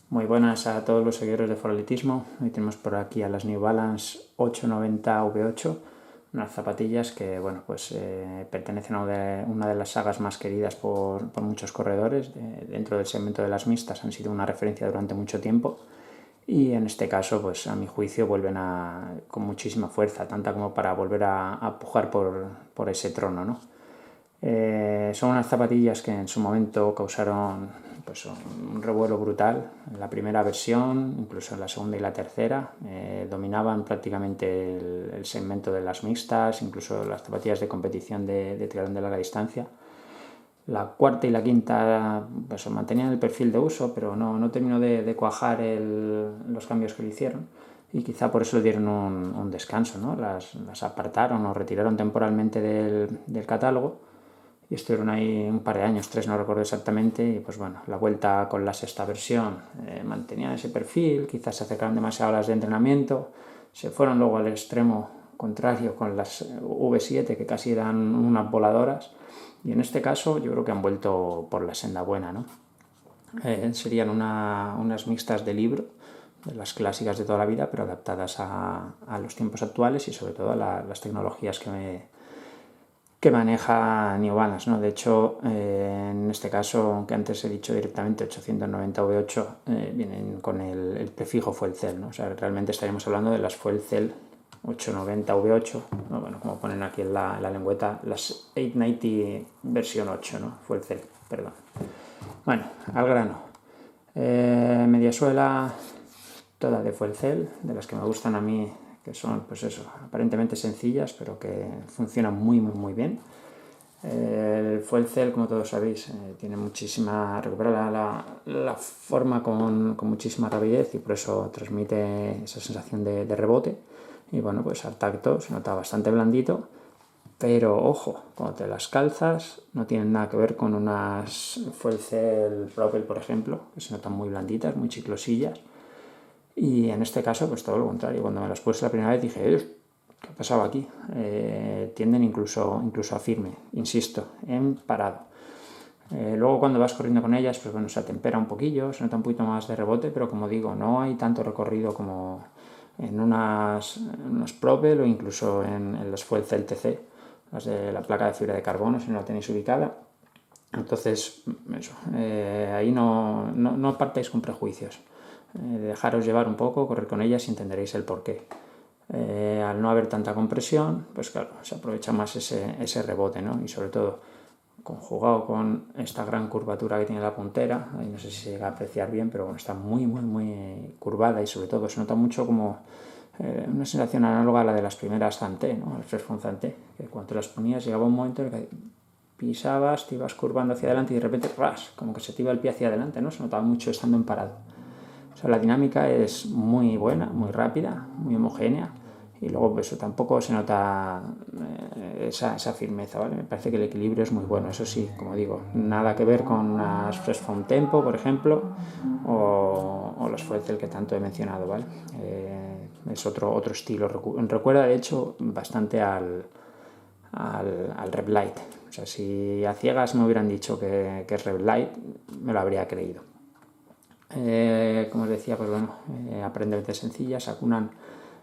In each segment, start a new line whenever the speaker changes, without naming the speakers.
Muy buenas a todos los seguidores de Foralitismo. Hoy tenemos por aquí a las New Balance 890 V8, unas zapatillas que pertenecen a una de las sagas más queridas por muchos corredores. Dentro del segmento de las mixtas han sido una referencia durante mucho tiempo y en este caso, pues a mi juicio, vuelven con muchísima fuerza, tanta como para volver a pujar por ese trono, ¿no? Son unas zapatillas que en su momento causaron pues, un revuelo brutal. En la primera versión, incluso en la segunda y la tercera, dominaban prácticamente el segmento de las mixtas, incluso las zapatillas de competición de triatlón de larga distancia. La cuarta y la quinta pues, mantenían el perfil de uso, pero no terminó de cuajar los cambios que le hicieron. Y quizá por eso le dieron un descanso, ¿no? Las apartaron o retiraron temporalmente del catálogo y estuvieron ahí un par de años, 3 no recuerdo exactamente, y pues bueno, la vuelta con la sexta versión mantenían ese perfil, quizás se acercaron demasiado a las de entrenamiento, se fueron luego al extremo contrario con las V7 que casi eran unas voladoras, y en este caso yo creo que han vuelto por la senda buena, ¿no? Serían unas mixtas de libro, de las clásicas de toda la vida, pero adaptadas a los tiempos actuales y sobre todo a las tecnologías que maneja New Balance, ¿no? De hecho, en este caso, aunque antes he dicho directamente 890 V8, vienen con el prefijo Fuel Cell, ¿no? O sea, realmente estaríamos hablando de las Fuel Cell 890 V8, ¿no? Bueno, como ponen aquí en la lengüeta, las 890 versión 8, ¿no? Fuel Cell, perdón. Bueno, al grano. Media suela, toda de Fuel Cell, de las que me gustan a mí, que son, pues eso, aparentemente sencillas, pero que funcionan muy bien. El Fuel Cell, como todos sabéis, tiene recupera la forma con muchísima rapidez y por eso transmite esa sensación de rebote. Y bueno, pues al tacto se nota bastante blandito, pero ojo, cuando te las calzas no tienen nada que ver con unas Fuel Cell Propel, por ejemplo, que se notan muy blanditas, muy chiclosillas. Y en este caso, pues todo lo contrario. Cuando me las puse la primera vez dije, ¿qué ha pasado aquí? Tienden incluso a firme, insisto, en parado. Luego cuando vas corriendo con ellas, pues bueno, se atempera un poquillo, se nota un poquito más de rebote, pero como digo, no hay tanto recorrido como en unas Propel o incluso en las Fuel Cell TC, las de la placa de fibra de carbono, si no la tenéis ubicada. Entonces, eso, ahí no partáis con prejuicios. Dejaros llevar un poco, correr con ellas y entenderéis el porqué. Al no haber tanta compresión, pues claro, se aprovecha más ese rebote, ¿no? Y sobre todo, conjugado con esta gran curvatura que tiene la puntera, ahí no sé si se llega a apreciar bien, pero bueno, está muy curvada y sobre todo se nota mucho como una sensación análoga a la de las primeras Zante, ¿no? Al Freshform Zante, que cuando te las ponías llegaba un momento en el que pisabas, te ibas curvando hacia adelante y de repente, ¡ras!, como que se te iba el pie hacia adelante, ¿no? Se notaba mucho estando en parado. O sea, la dinámica es muy buena, muy rápida, muy homogénea y luego pues, eso tampoco se nota esa firmeza, ¿vale? Me parece que el equilibrio es muy bueno, eso sí, como digo, nada que ver con unas Freshform Tempo, por ejemplo, o los Fuel Cell que tanto he mencionado, ¿vale? Es otro estilo, recuerda de hecho bastante al Rev Light. O sea, si a ciegas me hubieran dicho que es Rev Light, me lo habría creído. Como os decía, pues bueno, aparentemente sencillas, acunan,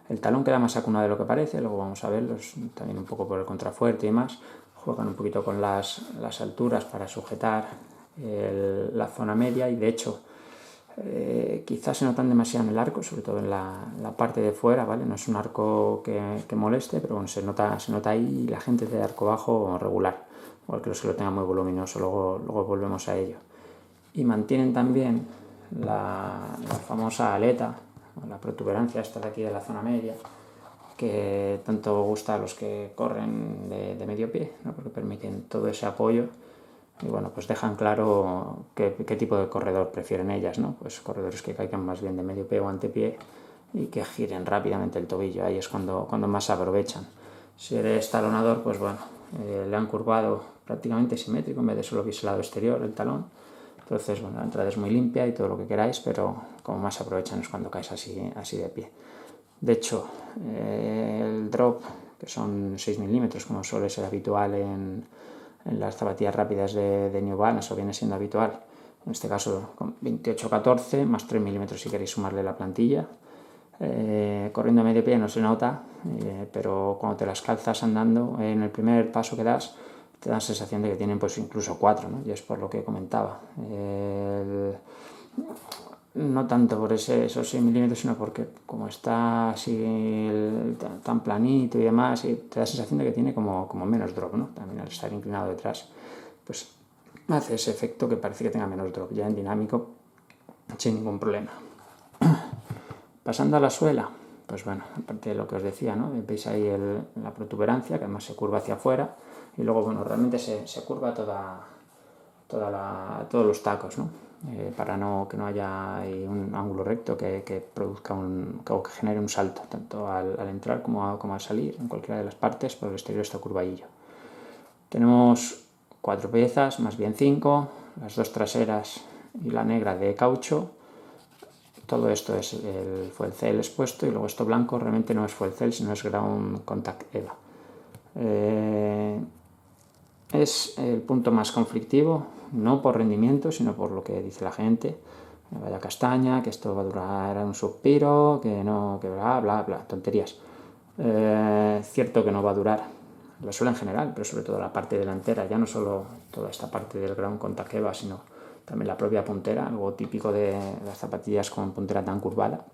el talón queda más acunado de lo que parece, luego vamos a verlos también un poco por el contrafuerte y demás, juegan un poquito con las alturas para sujetar la zona media y de hecho quizás se notan demasiado en el arco, sobre todo en la parte de fuera, ¿vale? No es un arco que moleste, pero bueno, se nota ahí la gente de arco bajo regular, igual que los que lo tengan muy voluminoso, luego volvemos a ello. Y mantienen también la famosa aleta, la protuberancia esta de aquí de la zona media, que tanto gusta a los que corren de medio pie, ¿no? Porque permiten todo ese apoyo y bueno, pues dejan claro qué tipo de corredor prefieren ellas, ¿no? Pues corredores que caigan más bien de medio pie o antepié y que giren rápidamente el tobillo, ahí es cuando más se aprovechan. Si eres talonador, pues bueno, le han curvado prácticamente simétrico en vez de solo biselado exterior el talón. Entonces, bueno, la entrada es muy limpia y todo lo que queráis, pero como más se aprovechan es cuando caes así de pie. De hecho, el drop, que son 6 milímetros, como suele ser habitual en las zapatillas rápidas de New Balance, o viene siendo habitual, en este caso con 28-14, más 3 milímetros si queréis sumarle la plantilla. Corriendo a medio pie no se nota, pero cuando te las calzas andando, en el primer paso que das, te da la sensación de que tienen pues incluso 4, ¿no? Y es por lo que comentaba. No tanto por esos 6 milímetros, sino porque como está así tan planito y demás, y te da la sensación de que tiene como menos drop, ¿no? También al estar inclinado detrás, pues hace ese efecto que parece que tenga menos drop. Ya en dinámico, sin ningún problema. Pasando a la suela, pues bueno, aparte de lo que os decía, ¿no? Veis ahí la protuberancia, que además se curva hacia afuera, y luego, bueno, realmente se curva todos los tacos, ¿no? Para que no haya ahí un ángulo recto que produzca que genere un salto, tanto al entrar como al salir, en cualquiera de las partes, por el exterior está curvadillo. Tenemos 4 piezas, más bien 5, las 2 traseras y la negra de caucho. Todo esto es el fuel cell expuesto, y luego esto blanco realmente no es fuel cell, sino es ground contact EVA. Es el punto más conflictivo, no por rendimiento, sino por lo que dice la gente. Vaya castaña, que esto va a durar un suspiro, que no, que bla, bla, bla, tonterías. Cierto que no va a durar la suela en general, pero sobre todo la parte delantera, ya no solo toda esta parte del ground contact EVA, sino también la propia puntera, algo típico de las zapatillas con puntera tan curvada.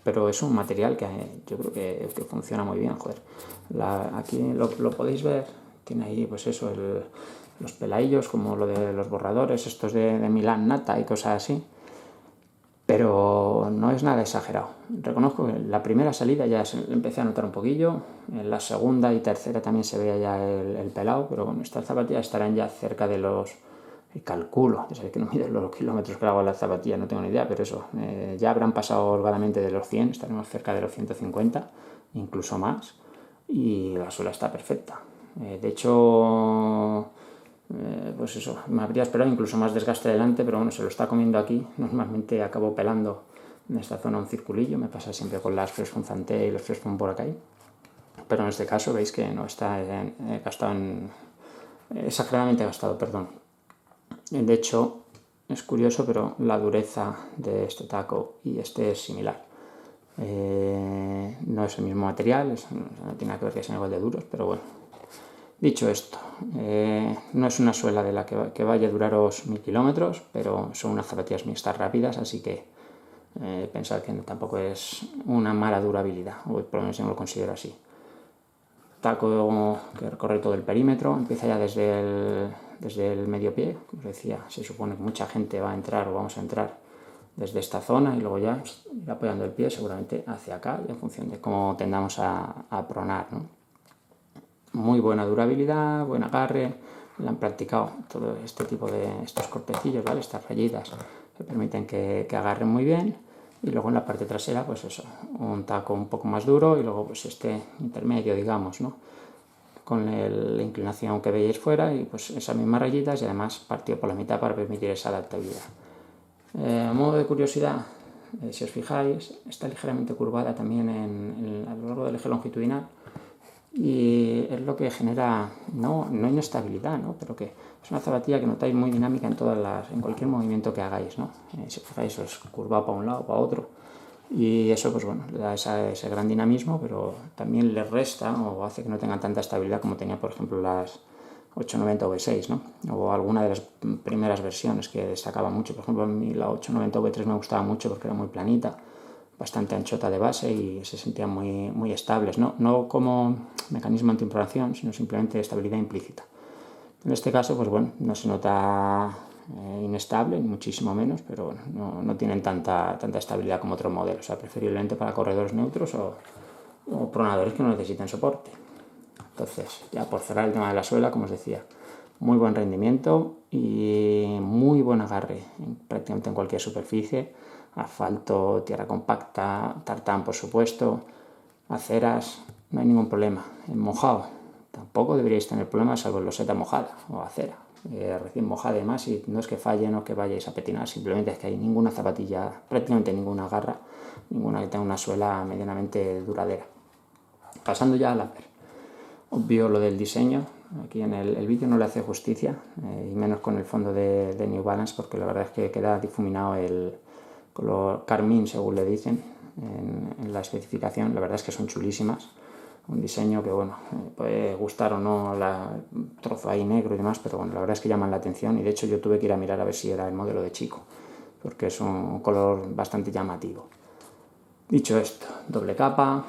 Pero es un material que yo creo que funciona muy bien, joder. Aquí lo podéis ver, tiene ahí pues eso, los peladillos como lo de los borradores, estos de Milán Nata y cosas así, pero no es nada exagerado. Reconozco que en la primera salida ya empecé a notar un poquillo, en la segunda y tercera también se veía ya el pelado, pero bueno, estas zapatillas estarán ya cerca de los... calculo, ya sabéis que no mido los kilómetros que hago en las zapatillas, no tengo ni idea, pero eso, ya habrán pasado holgadamente de los 100, estaremos cerca de los 150, incluso más, y la suela está perfecta. De hecho, pues eso, me habría esperado incluso más desgaste delante, pero bueno, se lo está comiendo aquí. Normalmente acabo pelando en esta zona un circulillo, me pasa siempre con las Fresh Foam Zante y los Fresh Foam por acá, pero en este caso veis que no está gastado exageradamente gastado, perdón. De hecho, es curioso, pero la dureza de este taco y este es similar. No es el mismo material, no tiene nada que ver que sean igual de duros, pero bueno. Dicho esto, no es una suela de la que vaya a duraros 1000 kilómetros, pero son unas zapatillas mixtas rápidas, así que pensad que tampoco es una mala durabilidad, o por lo menos yo no lo considero así. Taco que recorre todo el perímetro, empieza ya desde el medio pie, como os decía, se supone que mucha gente va a entrar o vamos a entrar desde esta zona y luego ya ir apoyando el pie seguramente hacia acá, y en función de cómo tendamos a pronar, ¿no? Muy buena durabilidad, buen agarre, le han practicado todo este tipo de estos cortecillos, ¿vale? Estas rayitas que permiten que agarren muy bien, y luego en la parte trasera pues eso, un taco un poco más duro y luego pues este intermedio, digamos, ¿no? Con la inclinación que veis fuera y pues esas mismas rayitas, y además partido por la mitad para permitir esa adaptabilidad. A modo de curiosidad, si os fijáis, está ligeramente curvada también a lo largo del eje longitudinal, y es lo que genera no inestabilidad, ¿no? Pero que es una zapatilla que notáis muy dinámica en cualquier movimiento que hagáis, ¿no? Si os fijáis, os curva para un lado, para otro, y eso pues bueno, le da ese gran dinamismo, pero también le resta o hace que no tengan tanta estabilidad como tenía por ejemplo las 890 V6, ¿no? O alguna de las primeras versiones que destacaba mucho. Por ejemplo, a mí la 890 V3 me gustaba mucho porque era muy planita, bastante anchota de base y se sentían muy estables, no como mecanismo antiimpugnación, sino simplemente estabilidad implícita. En este caso, pues bueno, no se nota inestable, ni muchísimo menos, pero bueno, no tienen tanta estabilidad como otros modelos, o sea, preferiblemente para corredores neutros o pronadores que no necesiten soporte. Entonces, ya por cerrar el tema de la suela, como os decía, muy buen rendimiento y muy buen agarre prácticamente en cualquier superficie, asfalto, tierra compacta, tartán por supuesto, aceras, no hay ningún problema. En mojado tampoco deberíais tener problemas, salvo en loseta mojada o acera, recién mojada y demás, y no es que fallen o que vayáis a petinar, simplemente es que hay ninguna zapatilla, prácticamente ninguna garra, ninguna que tenga una suela medianamente duradera. Pasando ya al upper. Obvio lo del diseño, Aquí en el vídeo no le hace justicia, y menos con el fondo de New Balance, porque la verdad es que queda difuminado el color carmín, según le dicen en la especificación. La verdad es que son chulísimas. Un diseño que, bueno, puede gustar o no el trozo ahí negro y demás, pero bueno, la verdad es que llaman la atención, y de hecho yo tuve que ir a mirar a ver si era el modelo de chico, porque es un color bastante llamativo. Dicho esto, doble capa,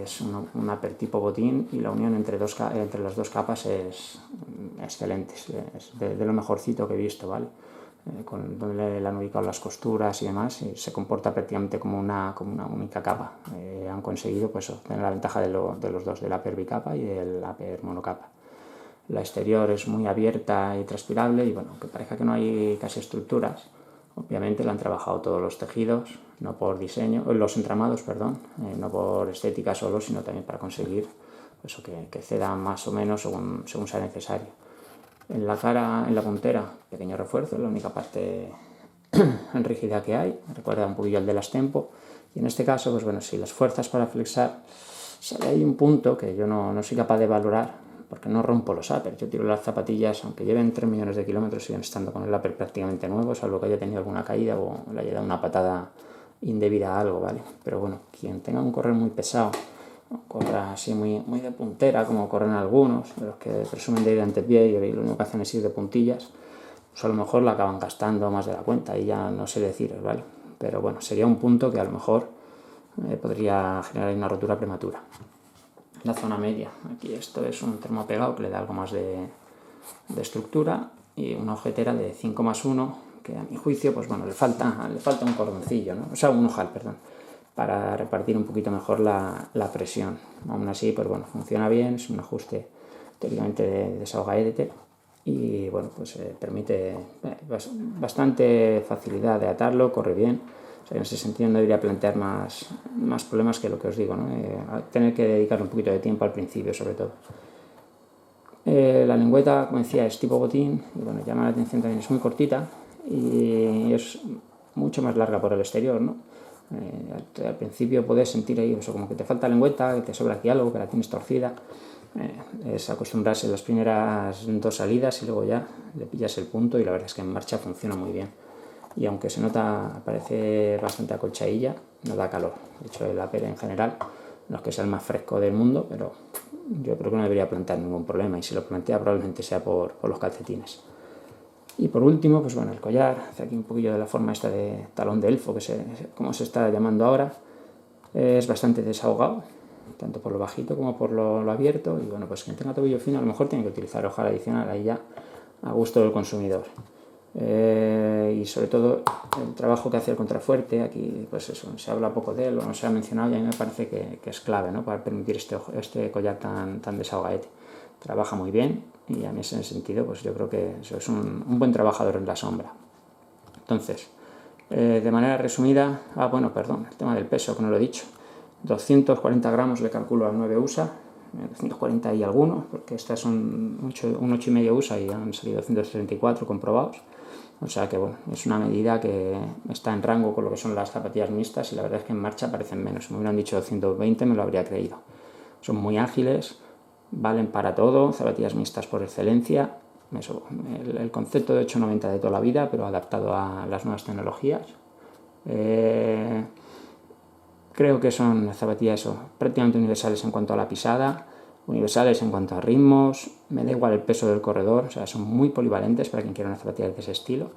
es un upper tipo botín, y la unión entre las dos capas es excelente, es de lo mejorcito que he visto, ¿vale? Con donde le han ubicado las costuras y demás, y se comporta prácticamente como una única capa. Han conseguido pues obtener la ventaja de los dos, del upper bicapa y del upper monocapa. La exterior es muy abierta y transpirable, y bueno, aunque parezca que no hay casi estructuras, obviamente lo han trabajado todos los tejidos, no por diseño, los entramados, perdón, no por estética solo, sino también para conseguir eso, que ceda más o menos según sea necesario. En la cara, en la puntera, pequeño refuerzo, es la única parte rígida que hay, recuerda un poquillo al de las Tempo, y en este caso, pues bueno, si las fuerzas para flexar, sale ahí un punto que yo no soy capaz de valorar, porque no rompo los uppers. Yo tiro las zapatillas, aunque lleven 3 millones de kilómetros, siguen estando con el upper prácticamente nuevo, salvo que haya tenido alguna caída o le haya dado una patada indebida a algo, ¿vale? Pero bueno, quien tenga un correr muy pesado, corra así muy de puntera, como corren algunos, de los que presumen de ir antepié y lo único que hacen es ir de puntillas, pues a lo mejor la acaban gastando más de la cuenta, y ya no sé deciros, ¿vale? Pero bueno, sería un punto que a lo mejor podría generar una rotura prematura. La zona media, aquí esto es un termopegado que le da algo más de estructura, y una ojetera de 5+1, que a mi juicio, pues bueno, le falta un cordoncillo, ¿no? O sea, un ojal, perdón, para repartir un poquito mejor la presión. Aún así, pues bueno, funciona bien, es un ajuste teóricamente de desahogadete, y bueno, pues permite bastante facilidad de atarlo, corre bien. O sea, en ese sentido no debería plantear más problemas que lo que os digo, ¿no? Tener que dedicarle un poquito de tiempo al principio, sobre todo. La lengüeta, como decía, es tipo botín, y bueno, llama la atención también, es muy cortita y es mucho más larga por el exterior, ¿no? Al principio puedes sentir ahí, o sea, como que te falta lengüeta, que te sobra aquí algo, que la tienes torcida. Es acostumbrarse a las primeras 2 salidas, y luego ya le pillas el punto, y la verdad es que en marcha funciona muy bien. Y aunque se nota, parece bastante acolchadilla, no da calor. De hecho, el upper en general no es que sea el más fresco del mundo, pero yo creo que no debería plantear ningún problema, y si lo plantea probablemente sea por los calcetines. Y por último, pues bueno, el collar, hace aquí un poquillo de la forma esta de talón de elfo, como se está llamando ahora, es bastante desahogado, tanto por lo bajito como por lo abierto, y bueno, pues quien tenga tobillo fino a lo mejor tiene que utilizar ojal adicional, ahí ya a gusto del consumidor. Y sobre todo el trabajo que hace el contrafuerte, aquí pues eso, se habla poco de él o no se ha mencionado, y a mí me parece que es clave, ¿no? Para permitir este collar tan desahogadete. Trabaja muy bien, y a mí en ese sentido pues yo creo que eso es un buen trabajador en la sombra. Entonces, de manera resumida, el tema del peso, que no lo he dicho, 240 gramos le calculo a 9 USA, 240 y algunos, porque estas son un 8,5 USA y han salido 234 comprobados. O sea que bueno, es una medida que está en rango con lo que son las zapatillas mixtas, y la verdad es que en marcha parecen menos. Si me hubieran dicho 220 me lo habría creído. Son muy ágiles, valen para todo, zapatillas mixtas por excelencia. Eso, el concepto de 890 de toda la vida, pero adaptado a las nuevas tecnologías. Creo que son zapatillas prácticamente universales en cuanto a la pisada, universales en cuanto a ritmos, me da igual el peso del corredor, o sea, son muy polivalentes para quien quiera una zapatilla de ese estilo.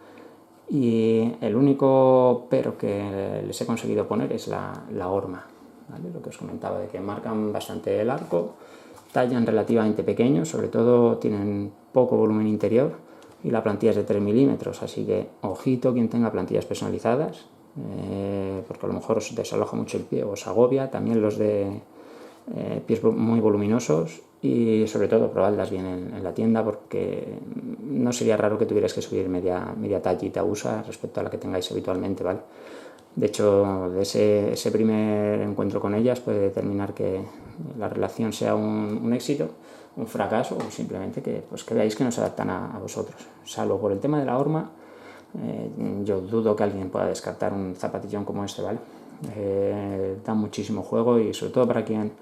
Y el único pero que les he conseguido poner es la horma, ¿vale? Lo que os comentaba, de que marcan bastante el arco, tallan relativamente pequeño, sobre todo tienen poco volumen interior, y la plantilla es de 3 milímetros, así que ojito quien tenga plantillas personalizadas, porque a lo mejor os desaloja mucho el pie o os agobia. También los de pies muy voluminosos, y sobre todo probadlas bien en la tienda, porque no sería raro que tuvierais que subir media tallita USA respecto a la que tengáis habitualmente, ¿vale? De hecho, de ese primer encuentro con ellas puede determinar que la relación sea un éxito, un fracaso, o simplemente que veáis que no se adaptan a vosotros. Salvo por el tema de la horma, yo dudo que alguien pueda descartar un zapatillón como este, ¿vale? Da muchísimo juego, y sobre todo para quien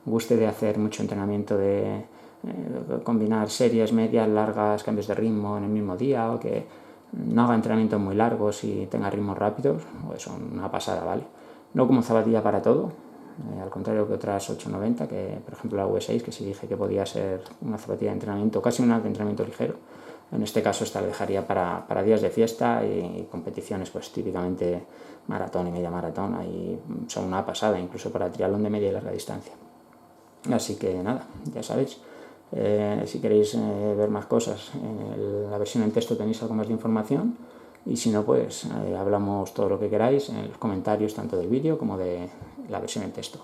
guste de hacer mucho entrenamiento de combinar series, medias, largas, cambios de ritmo en el mismo día, o que no haga entrenamientos muy largos y tenga ritmos rápidos, pues son una pasada, ¿vale? No como zapatilla para todo, al contrario que otras 890, que por ejemplo la V6, que sí dije que podía ser una zapatilla de entrenamiento, casi una de entrenamiento ligero. En este caso esta la dejaría para días de fiesta y competiciones, pues típicamente maratón y media maratón, ahí son una pasada, incluso para triatlón de media y larga distancia. Así que nada, ya sabéis. Si queréis ver más cosas, en la versión en texto tenéis algo más de información, y si no, pues hablamos todo lo que queráis en los comentarios tanto del vídeo como de la versión en texto.